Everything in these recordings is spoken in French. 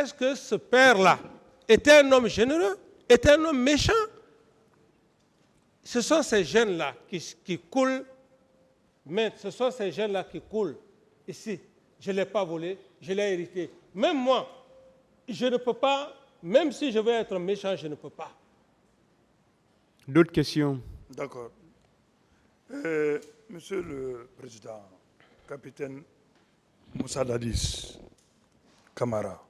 est-ce que ce père-là était un homme généreux, était un homme méchant? Ce sont ces gènes-là qui coulent, mais ce sont ces gènes-là qui coulent ici. Je ne l'ai pas volé, je l'ai hérité. Même moi, je ne peux pas, même si je veux être méchant, je ne peux pas. D'autres questions? D'accord. Monsieur le Président, capitaine Moussa Dadis Camara,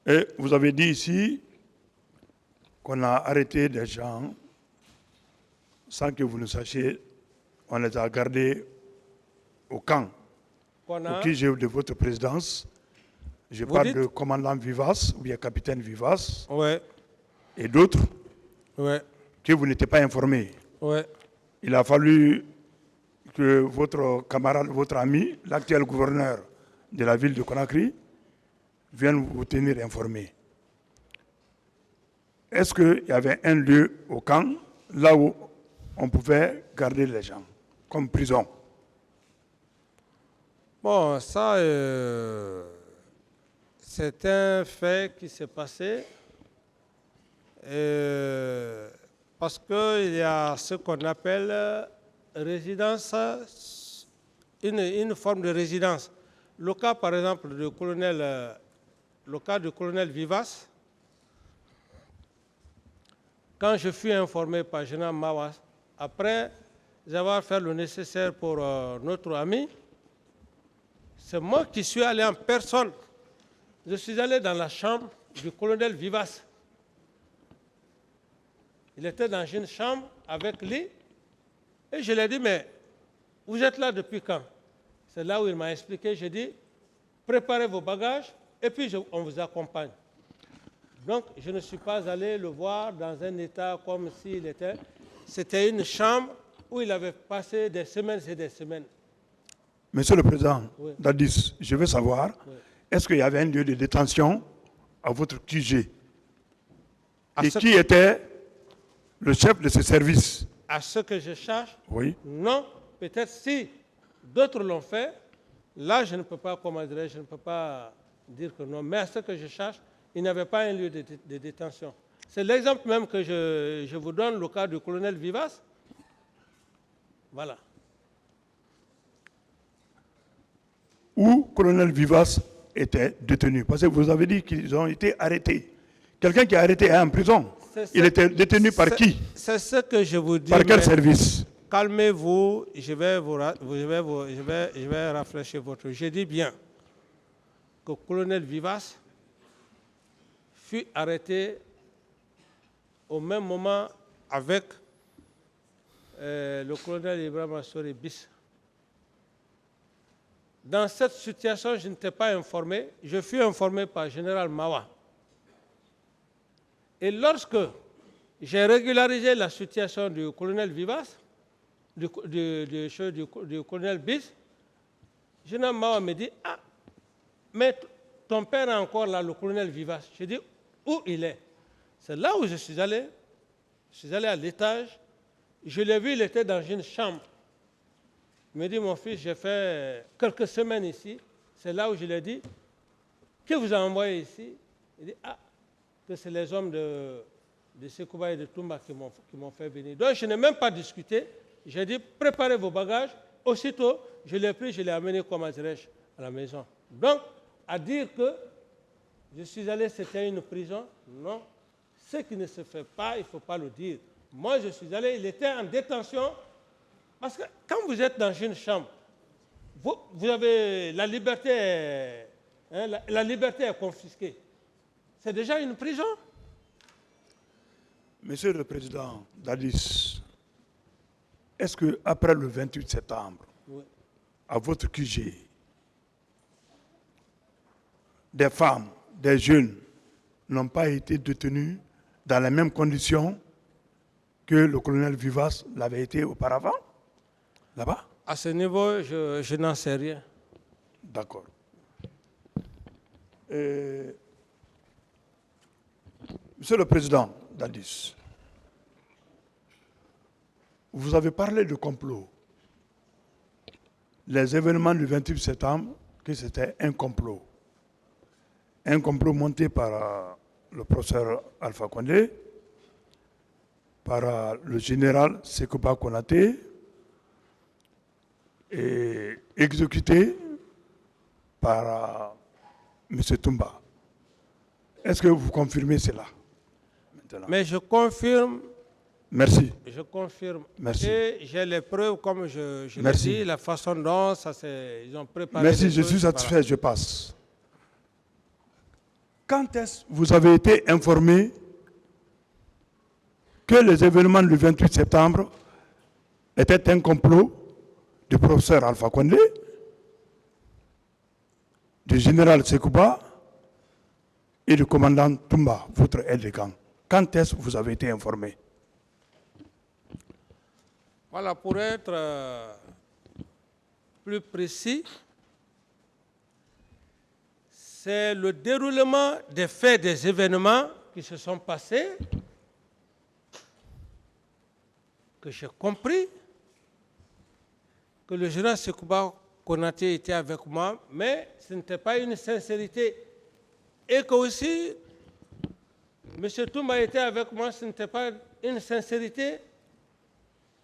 et vous avez dit ici qu'on a arrêté des gens sans que vous ne sachiez, on les a gardés au camp. Au QG de votre présidence, je parle de commandant Vivas, ou bien capitaine Vivas, ouais, et d'autres, ouais, que vous n'étiez pas informés. ouais. Il a fallu que votre camarade, votre ami, l'actuel gouverneur de la ville de Conakry, vienne vous tenir informé. Est-ce qu'il y avait un lieu au camp, là où on pouvait garder les gens, comme prison? Bon, ça, c'est un fait qui s'est passé parce qu'il y a ce qu'on appelle résidence, une forme de résidence. Le cas, par exemple, du colonel Vivas, quand je fus informé par général Mawas, après avoir fait le nécessaire pour notre ami, c'est moi qui suis allé en personne. Je suis allé dans la chambre du colonel Vivas. Il était dans une chambre avec lui. Et je lui ai dit, mais vous êtes là depuis quand? C'est là où il m'a expliqué. J'ai dit, préparez vos bagages et puis on vous accompagne. Donc, je ne suis pas allé le voir dans un état comme s'il était. C'était une chambre où il avait passé des semaines et des semaines. Monsieur le Président, Oui. Dadis, je veux savoir, Oui. est-ce qu'il y avait un lieu de détention à votre QG? À Et ce qui était le chef de ce service? À ce que je cherche, Oui. non. Peut-être si d'autres l'ont fait, là, je ne peux pas, comment dirais-je, je ne peux pas dire que non. Mais à ce que je cherche, il n'y avait pas un lieu de détention. C'est l'exemple même que je vous donne, le cas du colonel Vivas. Voilà. Où colonel Vivas était détenu? Parce que vous avez dit qu'ils ont été arrêtés. Quelqu'un qui est arrêté est en prison. Il était détenu par qui? C'est ce que je vous dis. Par quel service? Calmez-vous, je vais rafraîchir votre. Je dis bien que le colonel Vivas fut arrêté au même moment avec le colonel Ibrahim Assori Bis. Dans cette situation, je n'étais pas informé. Je fus informé par le général Mawa. Et lorsque j'ai régularisé la situation du colonel Vivas, du colonel Bis, le général Mawa me dit, ah, mais ton père est encore là, le colonel Vivas. Je dis, où il est? C'est là où je suis allé. Je suis allé à l'étage. Je l'ai vu, il était dans une chambre. Il me dit, mon fils, j'ai fait quelques semaines ici. C'est là où je lui ai dit, qui vous a envoyé ici? Il dit, ah, que c'est les hommes de Sekouba et de Toumba qui m'ont fait venir. Donc, je n'ai même pas discuté. J'ai dit, préparez vos bagages. Aussitôt, je l'ai pris, je l'ai amené, comme dirais-je, à la maison. Donc, à dire que je suis allé, c'était une prison, non. Ce qui ne se fait pas, il ne faut pas le dire. Moi, je suis allé, il était en détention. Parce que quand vous êtes dans une chambre, vous avez la liberté, la liberté est confisquée. C'est déjà une prison. Monsieur le Président Dadis, est-ce qu'après le 28 septembre, Oui. à votre QG, des femmes, des jeunes n'ont pas été détenus dans les mêmes conditions que le colonel Vivas l'avait été auparavant, là-bas? À ce niveau, je n'en sais rien. D'accord. Monsieur le Président Dadis, vous avez parlé de complot. Les événements du 28 septembre, que c'était un complot. un complot monté par le professeur Alpha Condé, par le général Sekouba Konaté, et exécuté par M. Toumba. Est-ce que vous confirmez cela maintenant? Mais je confirme. Merci. Je confirme. Merci. Et j'ai les preuves, comme je l'ai Merci. dit, la façon dont ils ont préparé. Merci, les je choses, suis voilà. satisfait, je passe. Quand est-ce que vous avez été informé que les événements du 28 septembre étaient un complot du professeur Alpha Condé, du général Sekouba et du commandant Toumba, votre aide de camp? Quand est-ce que vous avez été informé? Voilà, pour être plus précis, c'est le déroulement des faits, des événements qui se sont passés que j'ai compris que le général Sekouba Konaté était avec moi, mais ce n'était pas une sincérité. Et que aussi, M. Toumba était avec moi, ce n'était pas une sincérité.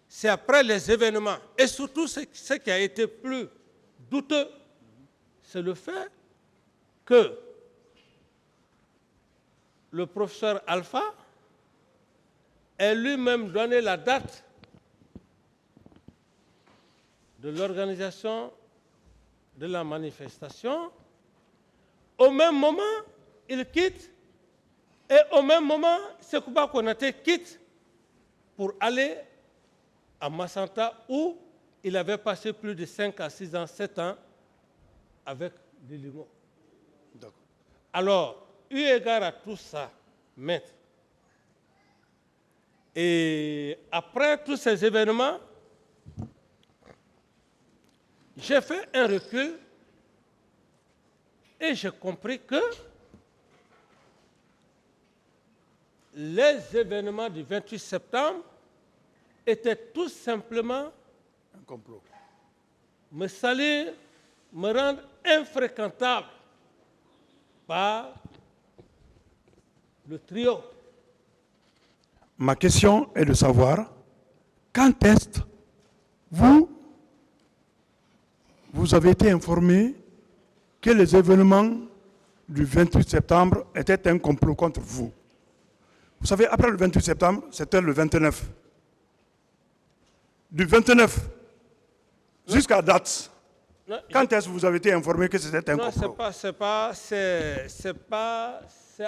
C'est après les événements. Et surtout, ce qui a été plus douteux, c'est le fait que le professeur Alpha ait lui-même donné la date de l'organisation de la manifestation. Au même moment, il quitte, et au même moment, Sekouba Konaté quitte pour aller à Massanta, où il avait passé plus de 5 à 6 ans, 7 ans avec des limons. Alors, eu égard à tout ça, maître, et après tous ces événements, j'ai fait un recul et j'ai compris que les événements du 28 septembre étaient tout simplement Un complot. me salir, me rendre infréquentable par le trio. Ma question est de savoir quand est-ce que vous avez été informé que les événements du 28 septembre étaient un complot contre vous. Vous savez, après le 28 septembre, c'était le 29. Du 29 jusqu'à date, Non, quand est-ce que vous avez été informé que c'était un non, complot? c'est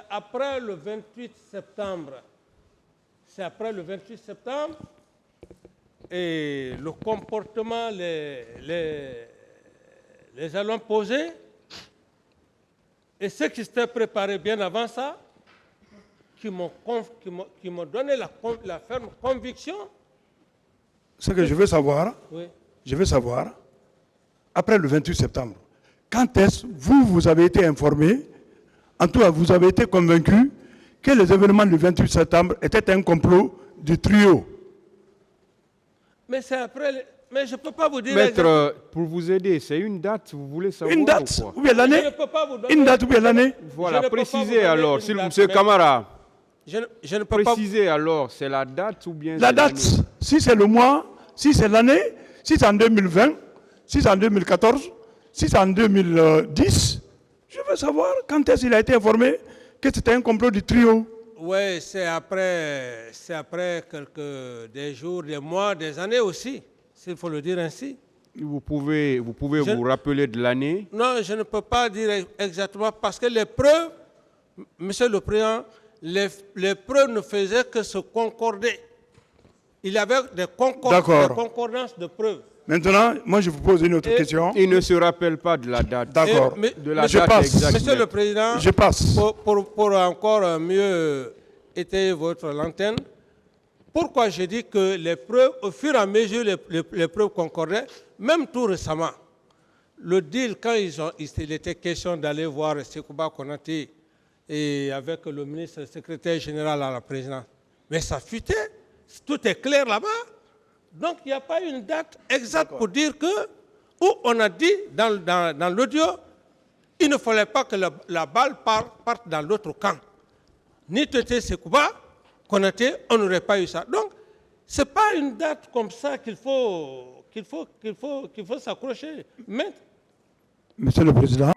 après le 28 septembre. C'est après le 28 septembre et le comportement, les jalons posés et ceux qui s'étaient préparés bien avant ça, qui m'ont donné la ferme conviction. Ce que je veux savoir, Oui. après le 28 septembre, quand est-ce que vous avez été informé, en tout cas vous avez été convaincu que les événements du 28 septembre étaient un complot du trio? Mais c'est après. Mais je ne peux pas vous dire. Maître, pour vous aider, c'est une date, vous voulez savoir Une date ou quoi? ou bien l'année? Je ne peux pas vous donner. Une date ou bien l'année? Je Voilà, ne peux pas vous précisez donner alors, une s'il date, monsieur mais- Camara, Je ne peux pas. précisez alors, c'est la date ou bien La c'est date, l'année? si c'est le mois, si c'est l'année, si c'est en 2020, si c'est en 2014, si c'est en 2010, je veux savoir quand est-ce qu'il a été informé que c'était un complot du trio. Oui, c'est après des jours, des mois, des années aussi, s'il faut le dire ainsi. Vous pouvez vous rappeler de l'année? Non, je ne peux pas dire exactement parce que les preuves, Monsieur le Président, les preuves ne faisaient que se concorder. Il y avait des concordances de preuves. Maintenant, moi je vous pose une autre Et- question. Il ne se rappelle pas de la date. D'accord. De la Je date passe. exacte. Monsieur le Président, Je passe. pour encore mieux étayer votre lanterne, pourquoi je dis que les preuves, au fur et à mesure, les preuves concordaient, même tout récemment, le deal, quand il était question d'aller voir Sekouba Konaté et avec le ministre, le secrétaire général à la présidence, mais ça fuitait, tout est clair là-bas. Donc il n'y a pas une date exacte pour dire que, où on a dit dans l'audio, il ne fallait pas que la balle parte dans l'autre camp. Ni Tété Sekouba, Konaté, on n'aurait pas eu ça. Donc, ce n'est pas une date comme ça qu'il faut s'accrocher. Mais Monsieur le Président,